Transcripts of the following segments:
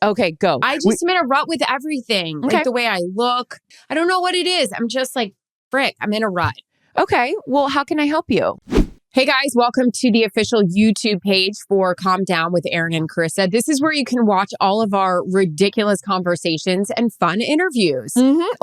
Okay, go. I just am in a rut with everything. Okay. Like the way I look. I don't know what it is. I'm just like, frick, I'm in a rut. Okay. Well, how can I help you? Hey guys, welcome to the official YouTube page for Calm Down with Erin and Charissa. This is where you can watch all of our ridiculous conversations and fun interviews.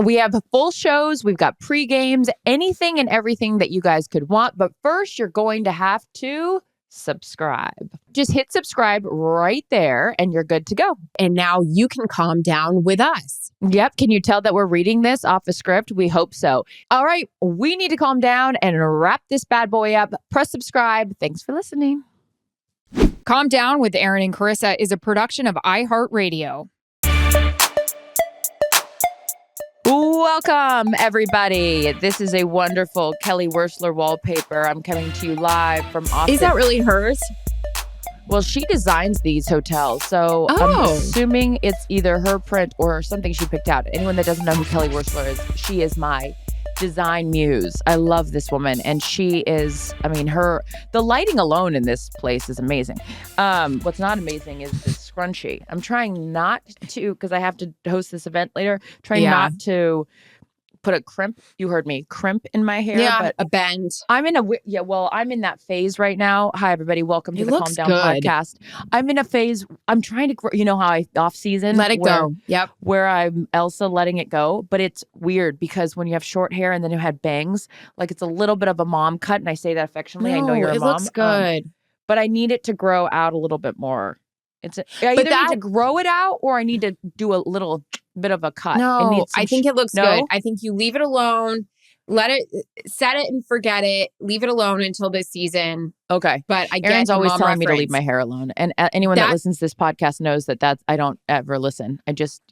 We have full shows. We've got pre-games, anything and everything that you guys could want. But first, you're going to have to subscribe. Just hit subscribe right there and you're good to go. And now you can calm down with us. Yep. Can you tell that we're reading this off a script? We hope so. All right. We need to calm down and wrap this bad boy up. Press subscribe. Thanks for listening. Calm Down with Erin and Charissa is a production of iHeartRadio. Welcome, everybody. This is a wonderful Kelly Wersler wallpaper. I'm coming to you live from Austin. Is that really hers? Well, she designs these hotels, so I'm assuming it's either her print or something she picked out. Anyone that doesn't know who Kelly Wersler is, she is my design muse. I love this woman, and she is, the lighting alone in this place is amazing. What's not amazing is this scrunchie. I'm trying not to, because I have to host this event later, not to put a crimp, you heard me, crimp in my hair. Yeah, but a bend. I'm in that phase right now. Hi, everybody. Welcome to the Calm Down podcast. I'm in a phase, I'm trying to grow, you know how off season. Let it go. Yep. Where I'm Elsa letting it go. But it's weird because when you have short hair and then you had bangs, like it's a little bit of a mom cut. And I say that affectionately. I know you're a mom. It looks good. But I need it to grow out a little bit more. I either need to grow it out or I need to do a little bit of a cut. No, I think it looks good. I think you leave it alone, let it, set it and forget it. Leave it alone until this season. Okay. But Erin's always telling me to leave my hair alone. And anyone that listens to this podcast knows that I don't ever listen. I just,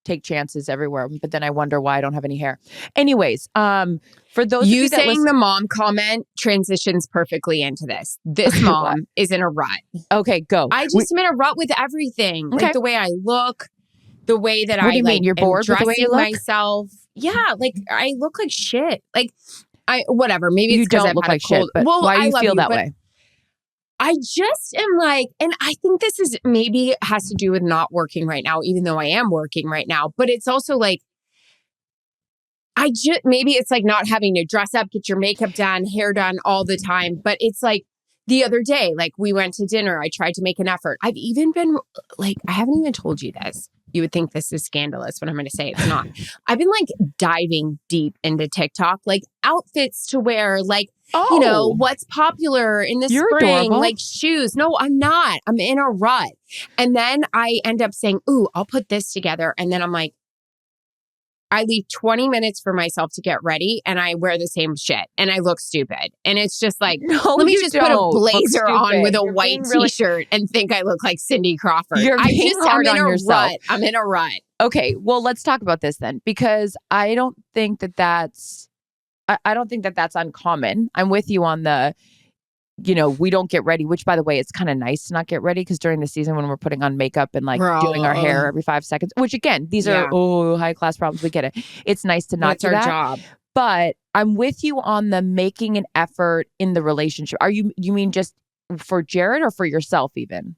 take chances everywhere. But then I wonder why I don't have any hair. Anyways, for those of you that saying the mom comment transitions perfectly into this. This mom is in a rut. Okay, go. I just am in a rut with everything. Okay. Like the way I look, the way that what do you mean? You're bored with the way you look? Myself. Yeah, like I look like shit. Like whatever. Maybe it's because don't I've look had like a cold. Shit, but why do you feel that way? I just am like, and I think this is maybe has to do with not working right now, even though I am working right now. But it's also like, maybe it's like not having to dress up, get your makeup done, hair done all the time. But it's like the other day, like we went to dinner. I tried to make an effort. I've even been like, I haven't even told you this. You would think this is scandalous, but I'm going to say it's not. I've been like diving deep into TikTok, like outfits to wear, like, what's popular in the spring, adorable. like shoes. No, I'm not. I'm in a rut. And then I end up saying, ooh, I'll put this together. And then I'm like, I leave 20 minutes for myself to get ready and I wear the same shit and I look stupid. And it's just like, let me just put a blazer on with a white t-shirt and think I look like Cindy Crawford. I'm in a rut. I'm in a rut. Okay, well, let's talk about this then, because I don't think that that's uncommon. I'm with you on the, we don't get ready, which by the way, it's kind of nice to not get ready because during the season when we're putting on makeup and like doing our hair every 5 seconds, which again, these are high class problems. We get it. It's nice to not do that. That's our job. But I'm with you on the making an effort in the relationship. You mean just for Jared or for yourself even?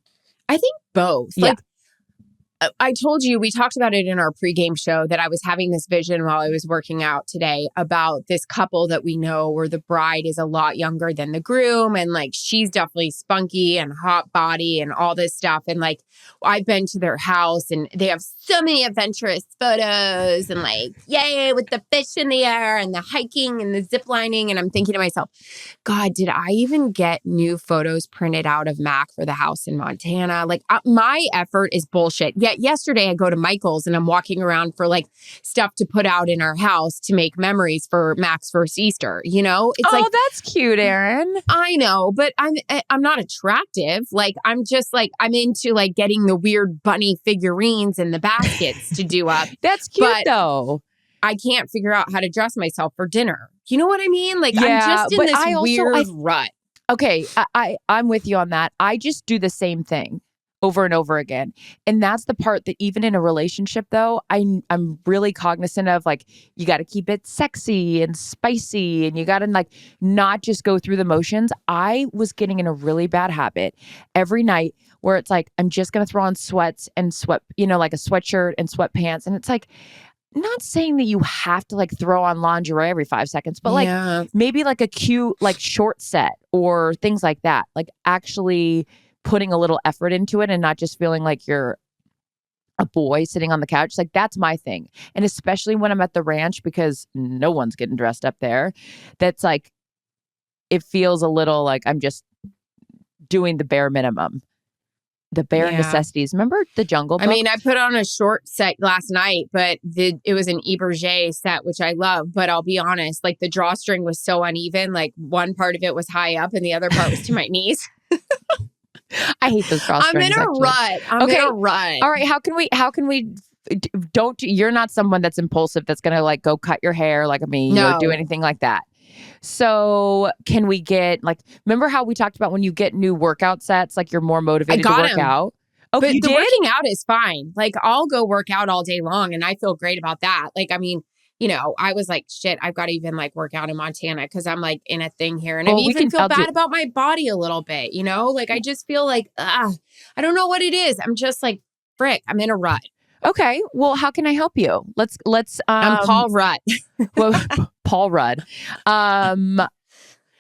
I think both. Yeah. Like I told you, we talked about it in our pregame show that I was having this vision while I was working out today about this couple that we know where the bride is a lot younger than the groom. And like, she's definitely spunky and hot body and all this stuff. And like, I've been to their house and they have so many adventurous photos and like, yay, with the fish in the air and the hiking and the zip lining. And I'm thinking to myself, God, did I even get new photos printed out of Mac for the house in Montana? Like my effort is bullshit. Yet yesterday I go to Michael's and I'm walking around for like stuff to put out in our house to make memories for Mac's first Easter. It's like, that's cute, Erin. I know, but I'm not attractive. Like I'm just like I'm into like getting the weird bunny figurines and the baskets to do up. That's cute though. I can't figure out how to dress myself for dinner. You know what I mean? Like I'm just in this weird rut. Okay, I'm with you on that. I just do the same thing. over and over again. And that's the part that even in a relationship though, I'm really cognizant of, like, you got to keep it sexy and spicy, and you got to like not just go through the motions. I was getting in a really bad habit every night where it's like, I'm just going to throw on sweats and like a sweatshirt and sweatpants. And it's like, not saying that you have to like throw on lingerie every 5 seconds, but like maybe like a cute, like short set or things like that. Like actually putting a little effort into it and not just feeling like you're a boy sitting on the couch. Like that's my thing. And especially when I'm at the ranch, because no one's getting dressed up there. That's like, it feels a little like I'm just doing the bare minimum. The bare necessities. Remember the Jungle Book? I mean, I put on a short set last night, but it was an Eberge set, which I love. But I'll be honest, like the drawstring was so uneven. Like one part of it was high up and the other part was to my knees. I hate those drawstrings. I'm in a rut. I'm in a rut. All right. How can we you're not someone that's impulsive that's going to like go cut your hair like me or do anything like that. So can we get like, remember how we talked about when you get new workout sets, like you're more motivated to work out? Oh, but the working out is fine. Like I'll go work out all day long and I feel great about that. Like, I mean, you know, I was like, shit, I've got to even like work out in Montana because I'm like in a thing here. And I even feel bad about my body a little bit, you know, like I just feel like, I don't know what it is. I'm just like, frick, I'm in a rut. Okay. Well, how can I help you? Let's I'm Paul Rudd. Well, Paul Rudd. I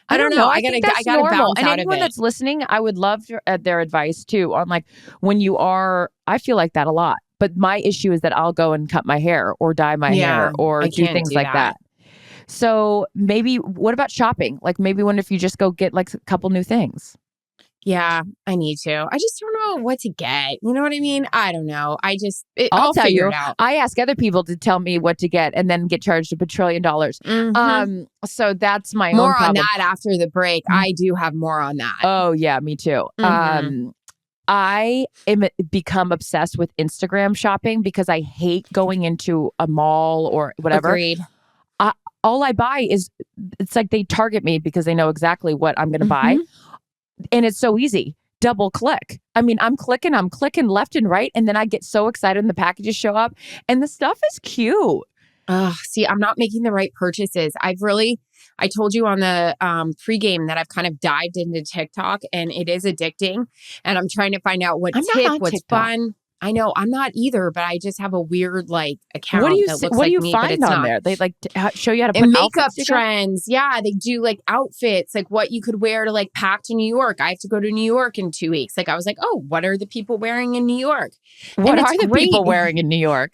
don't know. I gotta bounce out and anyone that's listening, I would love their advice too on like when you are, I feel like that a lot, but my issue is that I'll go and cut my hair or dye my hair or do things like that. So maybe, what about shopping? Like maybe if you just go get like a couple new things. Yeah, I need to. I just don't know what to get. You know what I mean? I don't know. I'll tell you. It out. I ask other people to tell me what to get and then get charged $1 trillion. Mm-hmm. So that's my more own problem. On that after the break. I do have more on that. Oh yeah, me too. Mm-hmm. I am become obsessed with Instagram shopping because I hate going into a mall or whatever. Agreed. All I buy is, it's like they target me because they know exactly what I'm going to buy. And it's so easy. Double click. I mean, I'm clicking left and right. And then I get so excited when the packages show up and the stuff is cute. See, I'm not making the right purchases. I told you on the pregame that I've kind of dived into TikTok and it is addicting. And I'm trying to find out what's fun. I know I'm not either, but I just have a weird like account. What do you find on there? They like show you how to put makeup trends. Yeah, they do like outfits, like what you could wear to like pack to New York. I have to go to New York in 2 weeks. Like I was like, oh, what are the people wearing in New York? What are the people wearing in New York?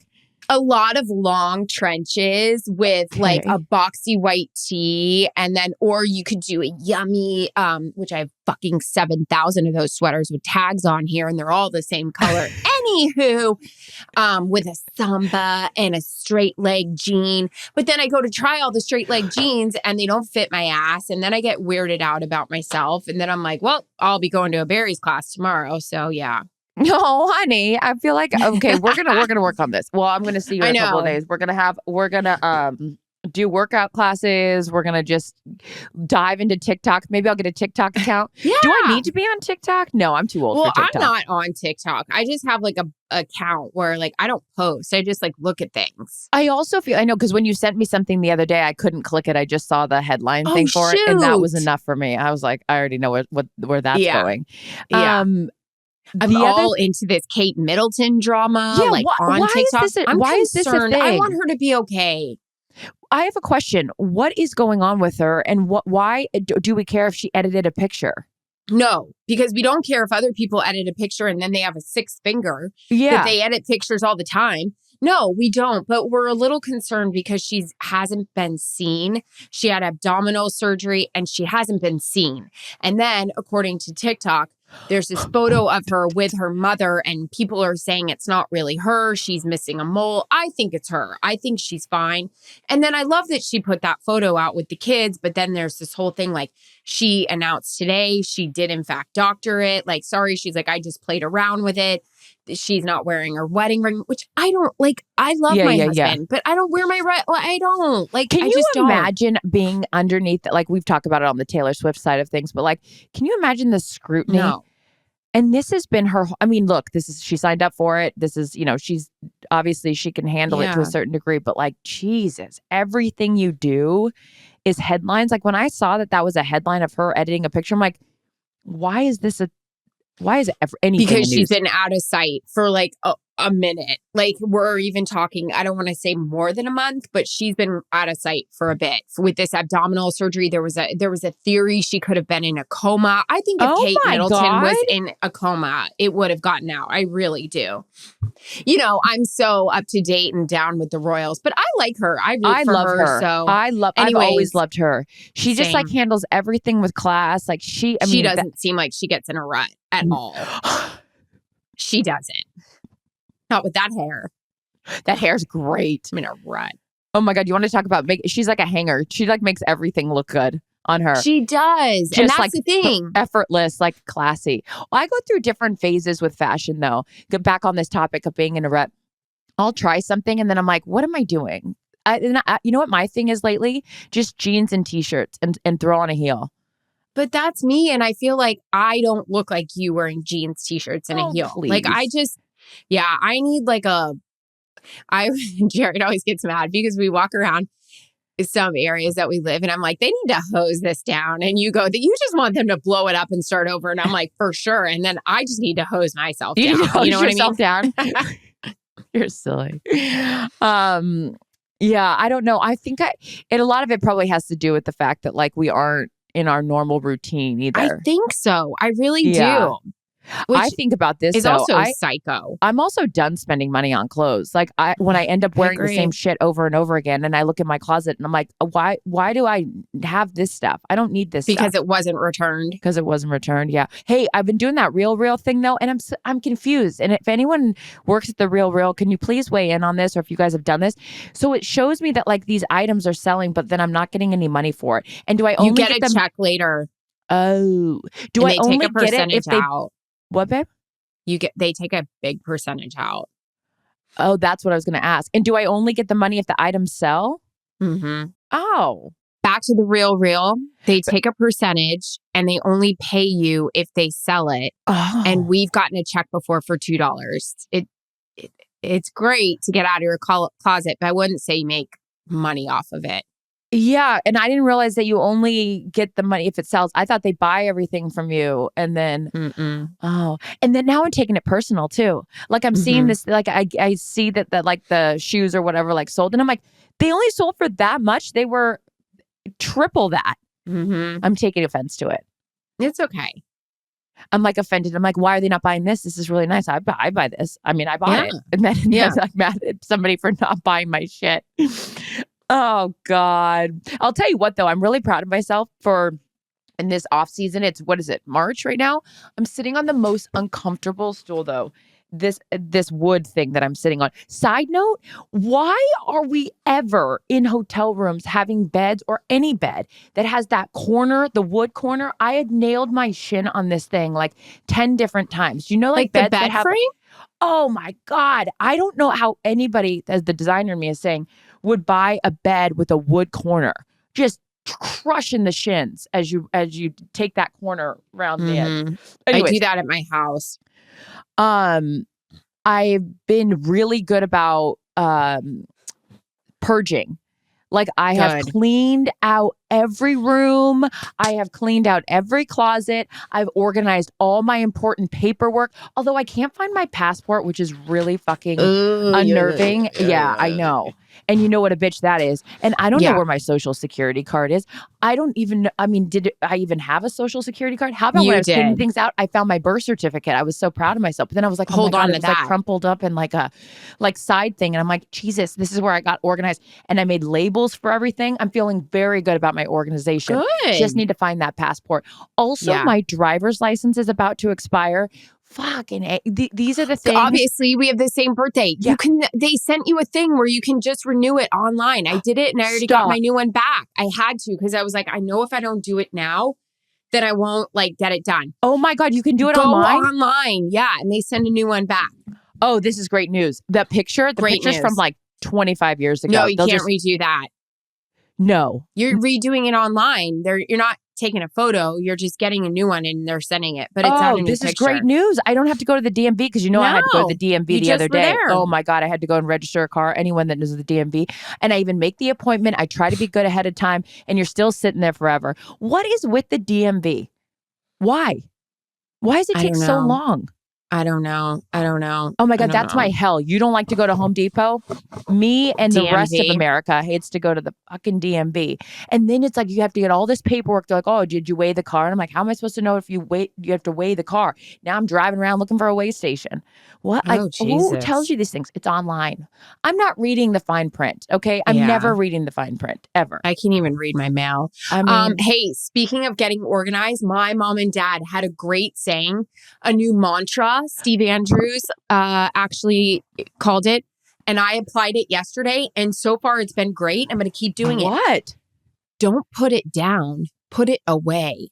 A lot of long trenches with like a boxy white tee. And then, or you could do a yummy, which I have fucking 7,000 of those sweaters with tags on here and they're all the same color. Anywho, with a samba and a straight leg jean. But then I go to try all the straight leg jeans and they don't fit my ass. And then I get weirded out about myself. And then I'm like, well, I'll be going to a Barry's class tomorrow. So yeah. No, honey, I feel like, okay, we're gonna work on this. Well, I'm gonna see you in a couple of days. We're gonna do workout classes. We're gonna just dive into TikTok. Maybe I'll get a TikTok account. Yeah. Do I need to be on TikTok? No, I'm too old for TikTok. I'm not on TikTok. I just have like a account where like I don't post. I just like look at things. I also feel, I know, because when you sent me something the other day, I couldn't click it. I just saw the headline thing for it, and that was enough for me. I was like, I already know where that's going. Yeah. I'm all into this Kate Middleton drama, on TikTok. I'm concerned. I want her to be okay. I have a question. What is going on with her, and why do we care if she edited a picture? No, because we don't care if other people edit a picture and then they have a sixth finger. That they edit pictures all the time. No, we don't. But we're a little concerned because she hasn't been seen. She had abdominal surgery and she hasn't been seen. And then, according to TikTok, there's this photo of her with her mother and people are saying it's not really her. She's missing a mole. I think it's her. I think she's fine. And then I love that she put that photo out with the kids. But then there's this whole thing like she announced today she did in fact doctor it. Like, sorry, she's like, I just played around with it. She's not wearing her wedding ring, which I don't like. I love my husband, but I don't wear my I don't like. Can you imagine being underneath? Like we've talked about it on the Taylor Swift side of things, but like, can you imagine the scrutiny? No. And this has been her. I mean, look, she signed up for it. This is, she's obviously she can handle it to a certain degree, but like, Jesus, everything you do is headlines. Like when I saw that was a headline of her editing a picture, I'm like, why is it ever anything? Because she's been out of sight for like a minute. Like we're even talking, I don't want to say more than a month, but she's been out of sight for a bit. With this abdominal surgery, there was a theory she could have been in a coma. I think if Kate Middleton was in a coma, it would have gotten out. I really do. I'm so up to date and down with the Royals, but I like her. I love her. So I've always loved her. She just like handles everything with class. Like she doesn't seem like she gets in a rut at all. She doesn't. Not with that hair. That hair's great. I'm in a rut. Oh my God. You want to talk about she's like a hanger. She like makes everything look good on her. She does. Just and that's like the thing. Effortless, like classy. Well, I go through different phases with fashion though. Get back on this topic of being in a rut. I'll try something and then I'm like, what am I doing? You know what my thing is lately? Just jeans and t-shirts and throw on a heel. But that's me. And I feel like I don't look like you wearing jeans, t-shirts, and a heel. Please. Like I need like Jared always gets mad because we walk around some areas that we live in. I'm like, they need to hose this down. And you go, that you just want them to blow it up and start over. And I'm like, for sure. And then I just need to hose myself down. You know what I mean? Down. You're silly. Yeah, I don't know. I think a lot of it probably has to do with the fact that like we aren't in our normal routine either. I think so. I really do. Which I think about this. Is also psycho. I'm also done spending money on clothes. Like when I end up wearing the same shit over and over again, and I look in my closet and I'm like, why do I have this stuff? I don't need this because stuff. it wasn't returned. Because it wasn't returned. Yeah. Hey, I've been doing that real thing though, and I'm confused. And if anyone works at the real, can you please weigh in on this, or if you guys have done this? So it shows me that like these items are selling, but then I'm not getting any money for it. And do I only get a check later? Oh, do I only take a percentage get it if they out? What, babe? They take a big percentage out. Oh, that's what I was going to ask. And do I only get the money if the items sell? Mm-hmm. Oh. Back to the real. They take a percentage and they only pay you if they sell it. Oh. And we've gotten a check before for $2. It's great to get out of your closet, but I wouldn't say you make money off of it. Yeah. And I didn't realize that you only get the money if it sells. I thought they buy everything from you and then, oh, and then now I'm taking it personal too. Like I'm seeing this, like I see that like the shoes or whatever like sold. And I'm like, they only sold for that much. They were triple that. Mm-hmm. I'm taking offense to it. It's okay. I'm like offended. I'm like, why are they not buying this? This is really nice. I buy this. I mean, I bought it. And then I'm mad at somebody for not buying my shit. Oh, God. I'll tell you what, though. I'm really proud of myself for in this off season. It's, what is it, March right now? I'm sitting on the most uncomfortable stool, though. This wood thing that I'm sitting on. Side note, why are we ever in hotel rooms having beds or any bed that has that corner, the wood corner? I had nailed my shin on this thing like 10 different times. Do you know like beds the bed that have frame? Oh my God. I don't know how anybody, as the designer in me is saying, would buy a bed with a wood corner. Just crushing the shins as you take that corner around the edge. Anyways, I do that at my house. I've been really good about purging. Like I have cleaned out every room. I have cleaned out every closet. I've organized all my important paperwork. Although I can't find my passport, which is really fucking unnerving. Yeah, I know. And you know what a bitch that is. And I don't know where my social security card is. I don't even know. I mean, did I even have a social security card? How about when I was cleaning things out, I found my birth certificate. I was so proud of myself. But then I was like, hold on to that. Like crumpled up in like a side thing. And I'm like, Jesus, this is where I got organized. And I made labels for everything. I'm feeling very good about my organization. Good. Just need to find that passport. Also, my driver's license is about to expire. Fucking these are the things. Obviously, we have the same birthday. Yeah. They sent you a thing where you can just renew it online. I did it and I already got my new one back. I had to because I was like, I know if I don't do it now, that I won't like get it done. Oh my God, you can do it online? Go online. Yeah. And they send a new one back. Oh, this is great news. The picture's from like 25 years ago. No, you can't redo that. No. You're redoing it online. You're not taking a photo. You're just getting a new one and they're sending it. But it's not a new this picture. is great news. I don't have to go to the DMV because I had to go to the DMV the other day. There. Oh my God, I had to go and register a car. Anyone that knows the DMV. And I even make the appointment. I try to be good ahead of time and you're still sitting there forever. What is with the DMV? Why? Why does it take so long? I don't know. Oh my God, that's my hell. You don't like to go to Home Depot? Me and the rest of America hates to go to the fucking DMV. And then it's like you have to get all this paperwork. They're like, oh, did you weigh the car? And I'm like, how am I supposed to know if you have to weigh the car? Now I'm driving around looking for a weigh station. What? Who tells you these things? It's online. I'm not reading the fine print, okay? I'm never reading the fine print, ever. I can't even read my mail. Hey, speaking of getting organized, my mom and dad had a great saying, a new mantra. Steve Andrews actually called it, and I applied it yesterday, and so far it's been great. I'm going to keep doing it. What? Don't put it down. Put it away.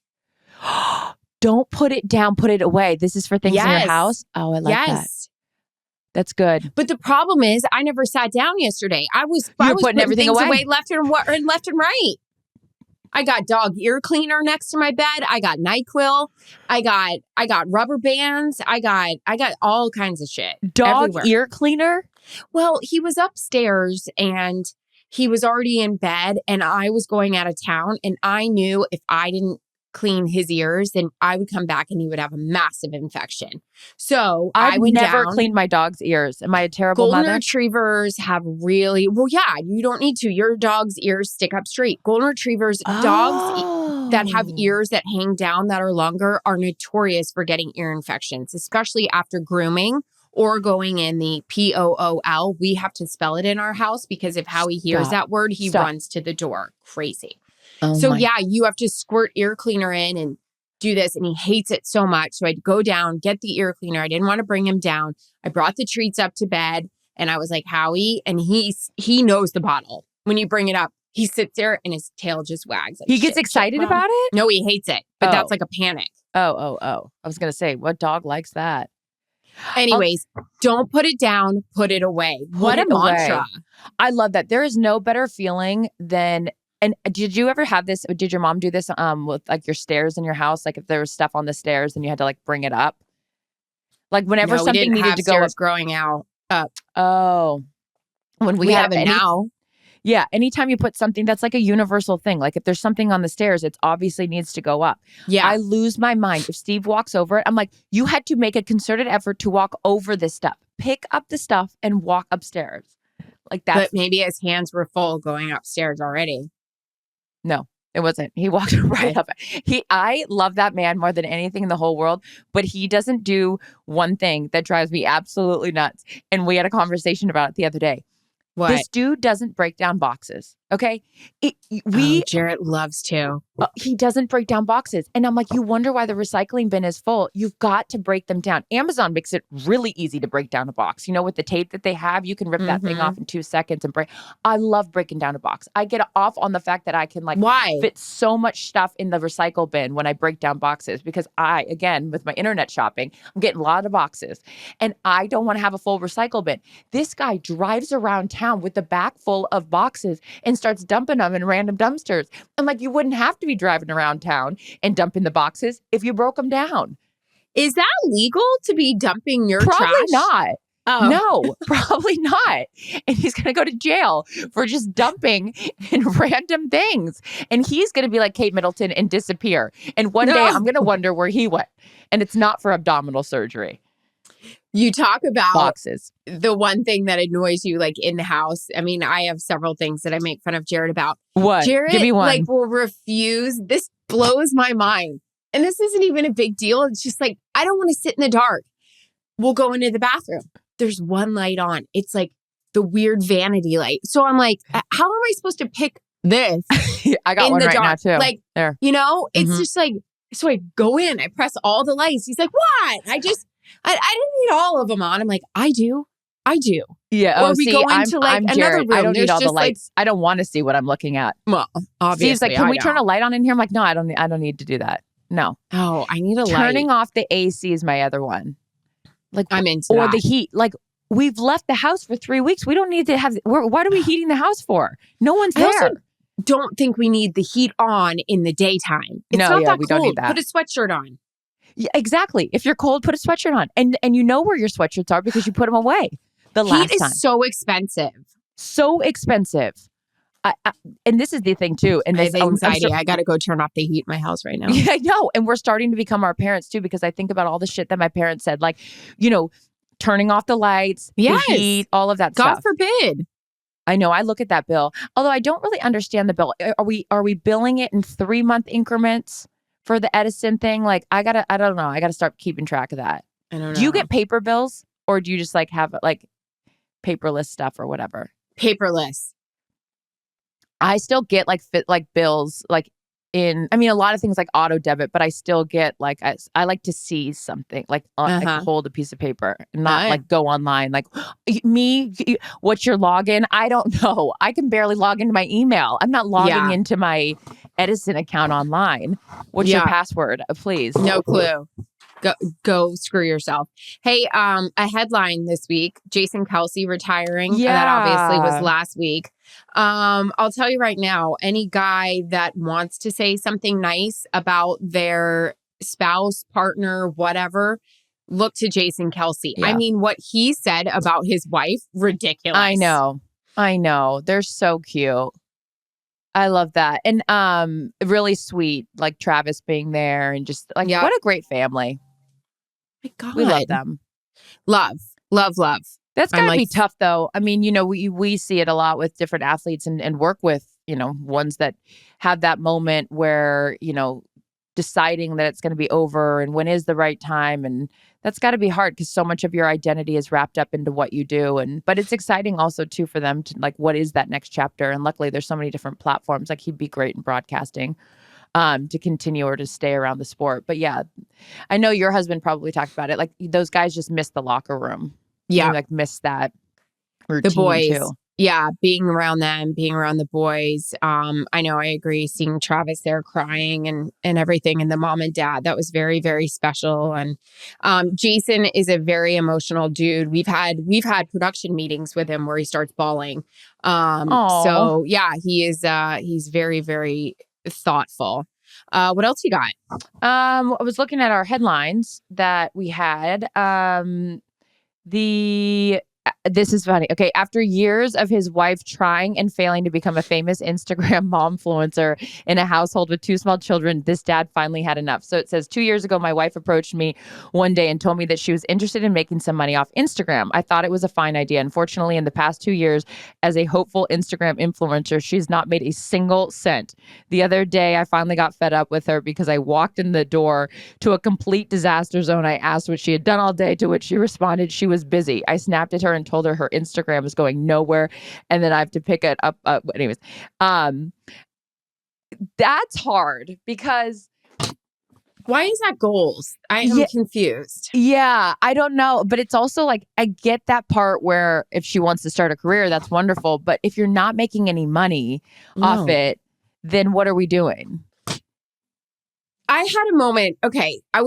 Don't put it down. Put it away. This is for things in your house? Oh, I like that. That's good. But the problem is I never sat down yesterday. I was putting everything away left and right. I got dog ear cleaner next to my bed. I got NyQuil. I got rubber bands. I got all kinds of shit. Dog everywhere. Ear cleaner? Well, he was upstairs and he was already in bed and I was going out of town and I knew if I didn't clean his ears, then I would come back and he would have a massive infection. So I went never cleaned my dog's ears. Am I a terrible Golden mother? Retrievers have really, you don't need to. Your dog's ears stick up straight. Golden Retrievers, dogs that have ears that hang down that are longer are notorious for getting ear infections, especially after grooming or going in the POOL. We have to spell it in our house because if Howie hears that word, he runs to the door. Crazy. You have to squirt ear cleaner in and do this. And he hates it so much. So I'd go down, get the ear cleaner. I didn't want to bring him down. I brought the treats up to bed and I was like, Howie, and he knows the bottle. When you bring it up, he sits there and his tail just wags. Like, he gets excited about it? No, he hates it. But that's like a panic. Oh. I was going to say, what dog likes that? Anyways, don't put it down, put it away. What a mantra. I love that. There is no better feeling than, and did you ever have this, did your mom do this with like your stairs in your house? Like if there was stuff on the stairs and you had to like bring it up? Like whenever something needed to go up. Growing out up. Oh. When we have it now. Yeah. Anytime you put something, that's like a universal thing. Like if there's something on the stairs, it obviously needs to go up. Yeah. I lose my mind. If Steve walks over it, I'm like, you had to make a concerted effort to walk over this stuff. Pick up the stuff and walk upstairs. Like that. But maybe his hands were full going upstairs already. No, it wasn't. He walked right up. I love that man more than anything in the whole world, but he doesn't do one thing that drives me absolutely nuts. And we had a conversation about it the other day. What? This dude doesn't break down boxes. Okay. Jarrett loves to. He doesn't break down boxes. And I'm like, you wonder why the recycling bin is full. You've got to break them down. Amazon makes it really easy to break down a box. You know, with the tape that they have, you can rip that thing off in 2 seconds and break. I love breaking down a box. I get off on the fact that I can fit so much stuff in the recycle bin when I break down boxes because again, with my internet shopping, I'm getting a lot of boxes and I don't want to have a full recycle bin. This guy drives around town with the back full of boxes and starts dumping them in random dumpsters. I'm like, you wouldn't have to be driving around town and dumping the boxes if you broke them down. Is that legal to be dumping your trash? Probably not. Oh. No, probably not. And he's going to go to jail for just dumping in random things. And he's going to be like Kate Middleton and disappear. And one day I'm going to wonder where he went. And it's not for abdominal surgery. You talk about boxes. The one thing that annoys you, like in the house. I mean, I have several things that I make fun of Jared about. What? Jared, give me one. will refuse. This blows my mind. And this isn't even a big deal. It's just like, I don't want to sit in the dark. We'll go into the bathroom. There's one light on. It's like the weird vanity light. So I'm like, how am I supposed to pick this? I got one right now too. Like, there. You know, it's just like, so I go in, I press all the lights. He's like, what? I didn't need all of them on. I'm like, I do. Yeah. Or we go into I'm another Jared. room. I don't need all the lights. I don't want to see what I'm looking at. Well, obviously. Steve's like, can we turn a light on in here? I'm like, no, I don't need to do that. No. Oh, I need a light. Turning off the AC is my other one. Like I'm into or that. the heat. Like we've left the house for 3 weeks. We don't need to have. What are we heating the house for? No one's there. don't think we need the heat on in the daytime. It's not that we cold. don't need that. Put a sweatshirt on. Yeah, exactly. If you're cold, put a sweatshirt on. And you know where your sweatshirts are because you put them away the last Heat time. is so expensive. So expensive. And this is the thing too. And I this have anxiety. I got to go turn off the heat in my house right now. Yeah, I know. And we're starting to become our parents too, because I think about all the shit that my parents said, like, turning off the lights, the heat, all of that God stuff. forbid. I know. I look at that bill, although I don't really understand the bill. Are we billing it in 3-month increments for the Edison thing? Like, I don't know. I gotta start keeping track of that. I don't know. Do you get paper bills or do you just like have like paperless stuff or whatever? Paperless. I still get like bills like a lot of things like auto debit, but I still get like I like to see something like hold a piece of paper and not like go online like what's your login? I don't know. I can barely log into my email. I'm not logging into my Edison account online. What's your password? Please. No clue. Go screw yourself. Hey, a headline this week, Jason Kelce retiring. Yeah. That obviously was last week. I'll tell you right now, any guy that wants to say something nice about their spouse, partner, whatever, look to Jason Kelce. Yeah. I mean, what he said about his wife, ridiculous. I know. They're so cute. I love that. And really sweet, like Travis being there and just like what a great family. My God. We love them. Love. That's gotta be tough though. I mean, we see it a lot with different athletes and work with, ones that have that moment where, deciding that it's going to be over and when is the right time. And that's got to be hard because so much of your identity is wrapped up into what you do. But it's exciting also too for them to like, what is that next chapter? And luckily there's so many different platforms. Like he'd be great in broadcasting to continue or to stay around the sport. But yeah, I know your husband probably talked about it. Like those guys just miss the locker room. Yeah. Like miss that routine the boys too. Yeah, being around them, being around the boys. I know, I agree. Seeing Travis there crying and everything, and the mom and dad, that was very, very special. And Jason is a very emotional dude. We've had production meetings with him where he starts bawling. So yeah, he's very, very thoughtful. What else you got? I was looking at our headlines that we had. This is funny. Okay. After years of his wife trying and failing to become a famous Instagram momfluencer in a household with 2 small children, this dad finally had enough. So it says 2 years ago, my wife approached me one day and told me that she was interested in making some money off Instagram. I thought it was a fine idea. Unfortunately, in the past 2 years, as a hopeful Instagram influencer, she's not made a single cent. The other day, I finally got fed up with her because I walked in the door to a complete disaster zone. I asked what she had done all day, to which she responded she was busy. I snapped at her and told her Instagram is going nowhere, and then I have to pick it up. Anyways, that's hard because why is that goals? I am confused. Yeah, I don't know, but it's also like I get that part where if she wants to start a career, that's wonderful. But if you're not making any money off it, then what are we doing? I had a moment. Okay. I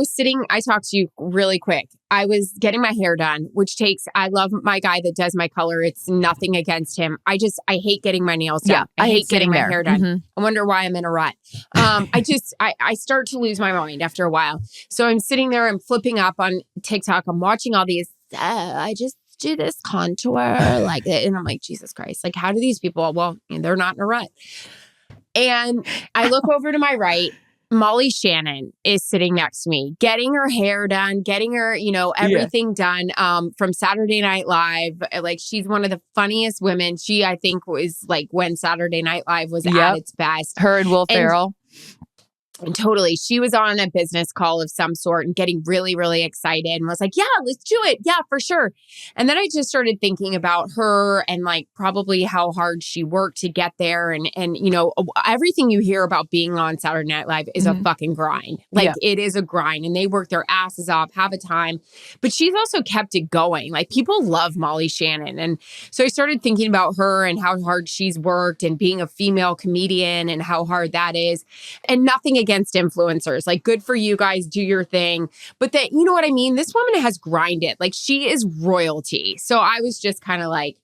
talked to you really quick. I was getting my hair done, I love my guy that does my color. It's nothing against him. I hate getting my nails done. Yeah, I hate getting my hair done. Mm-hmm. I wonder why I'm in a rut. I start to lose my mind after a while. So I'm sitting there, I'm flipping up on TikTok. I'm watching all these, I just do this contour like it. And I'm like, Jesus Christ, like how do these people, they're not in a rut. And I look over to my right. Molly Shannon is sitting next to me, getting her hair done, getting her, everything done from Saturday Night Live. Like, she's one of the funniest women. She, I think, was like when Saturday Night Live was at its best. Her and Will Ferrell. And totally. She was on a business call of some sort and getting really, really excited and was like, yeah, let's do it. Yeah, for sure. And then I just started thinking about her and like probably how hard she worked to get there. And everything you hear about being on Saturday Night Live is a fucking grind. Like it is a grind, and they work their asses off, have a time. But she's also kept it going. Like people love Molly Shannon. And so I started thinking about her and how hard she's worked and being a female comedian and how hard that is. And nothing against influencers. Like, good for you guys, do your thing. But that, you know what I mean? This woman has grinded. Like, she is royalty. So I was just kind of like,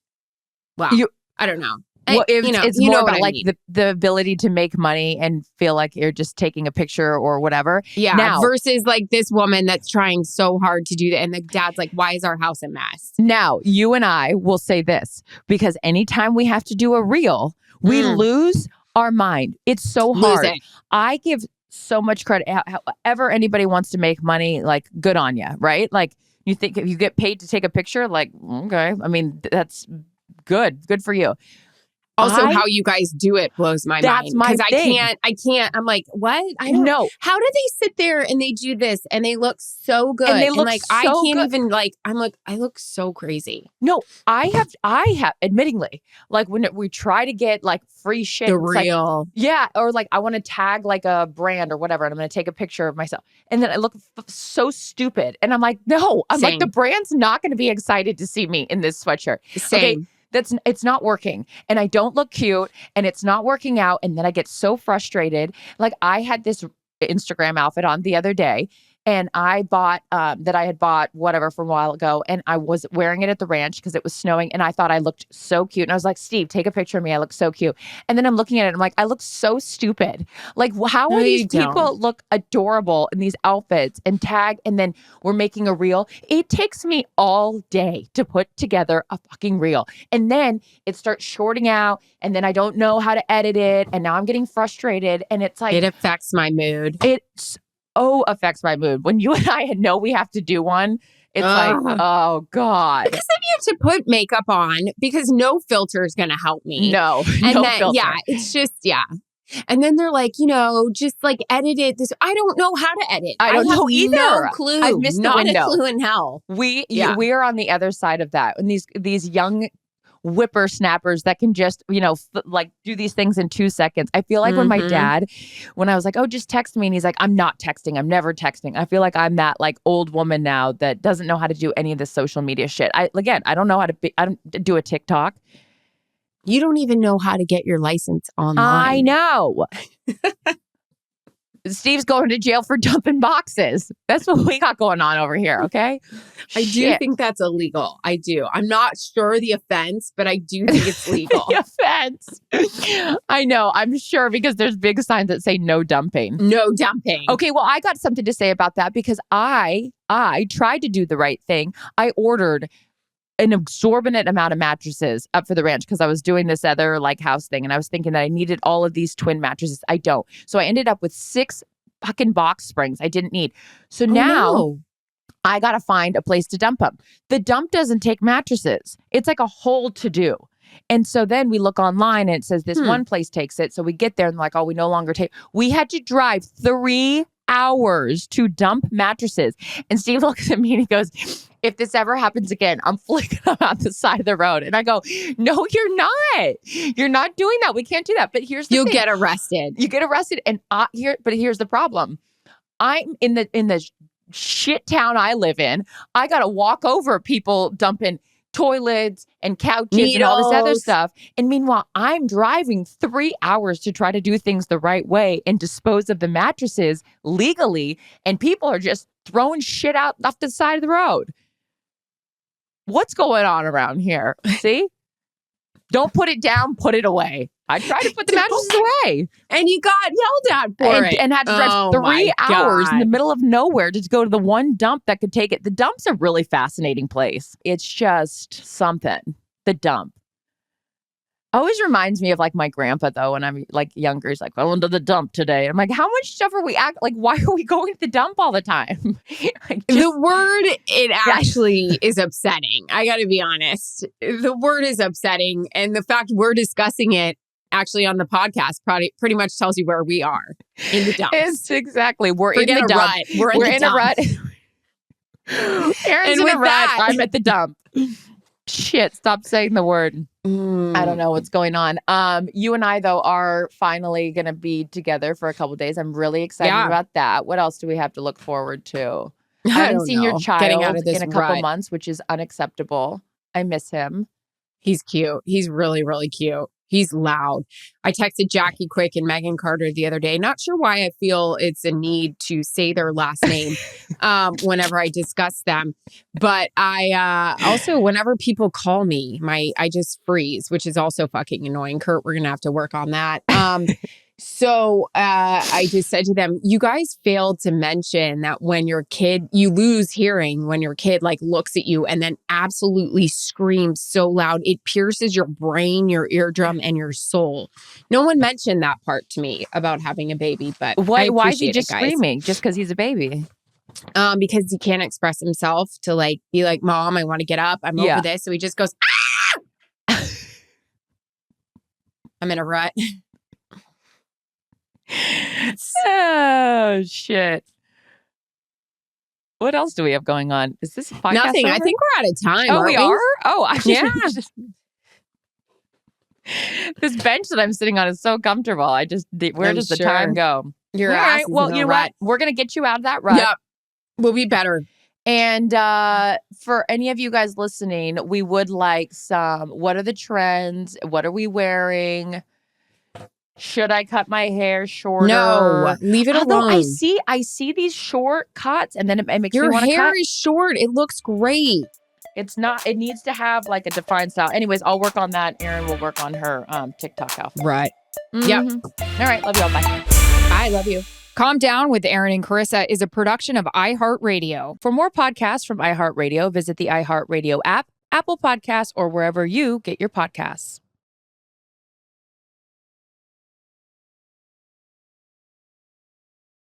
wow, I don't know. Well, it's more about like I mean. the ability to make money and feel like you're just taking a picture or whatever. Yeah. Now, versus like this woman that's trying so hard to do that. And the dad's like, why is our house a mess? now, you and I will say this because anytime we have to do a reel, we lose our mind. It's so hard. I give so much credit. However anybody wants to make money, like good on you, right? Like you think if you get paid to take a picture, like, okay. I mean, that's good. Good for you. Also, how you guys do it blows my mind. That's my thing. I can't. I'm like, what? I don't know. How do they sit there and they do this and they look so good? And they look like, so I can't good. even like, I'm like, I look so crazy. No, I have, admittingly, like when we try to get like free shit. The real. Like, yeah. Or like, I want to tag like a brand or whatever. And I'm going to take a picture of myself. And then I look so stupid. And I'm like, no, like the brand's not going to be excited to see me in this sweatshirt. Same. Okay. It's not working and I don't look cute and it's not working out. And then I get so frustrated. Like I had this Instagram outfit on the other day and I bought that I had bought whatever from a while ago. And I was wearing it at the ranch because it was snowing and I thought I looked so cute. And I was like, Steve, take a picture of me. I look so cute. And then I'm looking at it. And I'm like, I look so stupid. Like how are these people look adorable in these outfits and tag? And then we're making a reel. It takes me all day to put together a fucking reel. And then it starts shorting out. And then I don't know how to edit it. And now I'm getting frustrated. And it's like, it affects my mood. It's affects my mood. When you and I know we have to do one, it's like, oh God. Because then you have to put makeup on because no filter is going to help me. No filter. Yeah, it's just, And then they're like, just like edit it. I don't know how to edit. I don't know either. No clue. I've missed Not the window. a clue in hell. We are on the other side of that. And these young whippersnappers that can just, like do these things in 2 seconds. I feel like when my dad, when I was like, oh, just text me. And he's like, I'm not texting. I'm never texting. I feel like I'm that like old woman now that doesn't know how to do any of this social media shit. I don't know how to I don't do a TikTok. You don't even know how to get your license online. I know. Steve's going to jail for dumping boxes. That's what we got going on over here, okay? I do think that's illegal. I do. I'm not sure the offense, but I do think it's legal. The offense. I know. I'm sure because there's big signs that say no dumping. No dumping. Okay, well, I got something to say about that because I tried to do the right thing. I ordered an exorbitant amount of mattresses up for the ranch because I was doing this other like house thing and I was thinking that I needed all of these twin mattresses. I don't. So I ended up with 6 fucking box springs I didn't need. So now I got to find a place to dump them. The dump doesn't take mattresses. It's like a whole to-do. And so then we look online and it says this one place takes it. So we get there and like, oh, we no longer take. We had to drive 3 hours to dump mattresses. And Steve looks at me and he goes, if this ever happens again, I'm flicking them out the side of the road. And I go, no, you're not. You're not doing that. We can't do that. But here's the thing. You'll get arrested. You get arrested. And here's the problem. I'm in the shit town I live in. I got to walk over people dumping toilets and couches and all this other stuff. And meanwhile, I'm driving 3 hours to try to do things the right way and dispose of the mattresses legally. And people are just throwing shit out off the side of the road. What's going on around here? See? Don't put it down, put it away. I tried to put the mattresses away. And you got yelled at for it. And had to drive 3 hours in the middle of nowhere to go to the one dump that could take it. The dump's a really fascinating place. It's just something. The dump. Always reminds me of like my grandpa though, when I'm like younger. He's like, I went to the dump today. I'm like, how much stuff are we why are we going to the dump all the time? The word, it actually is upsetting. I got to be honest. The word is upsetting. And the fact we're discussing it actually on the podcast pretty much tells you where we are in the dump. It's exactly. We're in the dump. Rut. We're in a rut. Erin's in a rut. I'm at the dump. Shit, stop saying the word. I don't know what's going on. You and I, though, are finally going to be together for a couple of days. I'm really excited about that. What else do we have to look forward to? I haven't seen your child in a couple months, which is unacceptable. I miss him. He's cute. He's really, really cute. He's loud. I texted Jackie Quick and Megan Carter the other day. Not sure why I feel it's a need to say their last name whenever I discuss them. But I also, whenever people call me, I just freeze, which is also fucking annoying. Kurt, we're going to have to work on that. So I just said to them, you guys failed to mention that when your kid, you lose hearing when your kid like looks at you and then absolutely screams so loud, it pierces your brain, your eardrum, and your soul. No one mentioned that part to me about having a baby, but why is he just screaming? Just because he's a baby? Because he can't express himself to like be like, Mom, I want to get up. I'm over this. So he just goes, ah! I'm in a rut. Oh shit! What else do we have going on? Is this a podcast? Nothing. Over? I think we're out of time. Oh, we are. Oh, yeah. This bench that I'm sitting on is so comfortable. Where does the time go? Your ass right. Well, you know what? We're gonna get you out of that rut. Yep. We'll be better. And for any of you guys listening, we would like some. What are the trends? What are we wearing? Should I cut my hair shorter? No, leave it alone. I see these short cuts, and then it makes me want to cut. Your hair is short. It looks great. It's not. It needs to have like a defined style. Anyways, I'll work on that. Erin will work on her TikTok outfit. Right. Mm-hmm. Yep. All right. Love y'all. Bye. I love you. Calm Down with Erin and Charissa is a production of iHeartRadio. For more podcasts from iHeartRadio, visit the iHeartRadio app, Apple Podcasts, or wherever you get your podcasts.